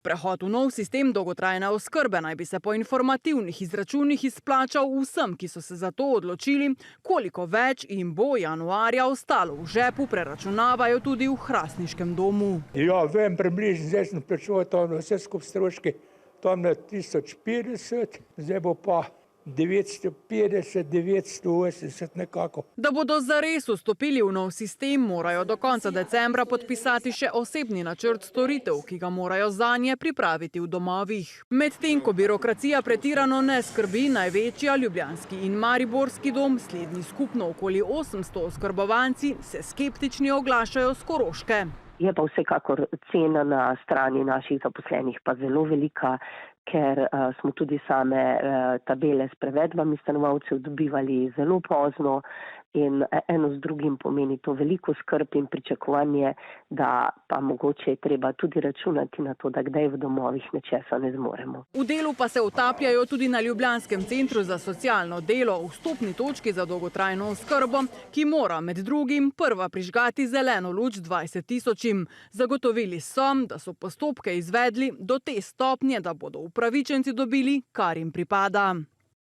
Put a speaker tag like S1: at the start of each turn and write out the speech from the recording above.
S1: Prehod v nov sistem dolgotrajne oskrbe naj bi se po informativnih izračunih izplačal vsem, ki so se za to odločili, koliko več jim bo januarja ostalo v žepu, preračunavajo tudi v hrastniškem domu.
S2: Ja, vem približno, zdaj sem plačeval tam vse skupaj stroške, tam na 1050, zdaj bo pa 950, 980 nekako.
S1: Da bodo zares vstopili v nov sistem, morajo do konca decembra podpisati še osebni načrt storitev, ki ga morajo zanje pripraviti v domovih. Medtem ko birokracija pretirano ne skrbi, največja ljubljanski in mariborski dom, slednji skupno okoli 800 oskrbovanci, se skeptični oglašajo s Koroške.
S3: Je pa vsekakor cena na strani naših zaposlenih pa zelo velika, ker smo tudi same tabele s prevedbami stanovalcev dobivali zelo pozno in eno z drugim pomeni to veliko skrb in pričakovanje, da pa mogoče je treba tudi računati na to, da kdaj v domovih nečesa ne zmoremo.
S1: V delu pa se utapljajo tudi na Ljubljanskem centru za socialno delo, vstopni točki za dolgotrajno oskrbo, ki mora med drugim prva prižgati zeleno luč 20 tisočim. Zagotovili so, da so postopke izvedli do te stopnje, da bodo upravičenci dobili, kar jim pripada.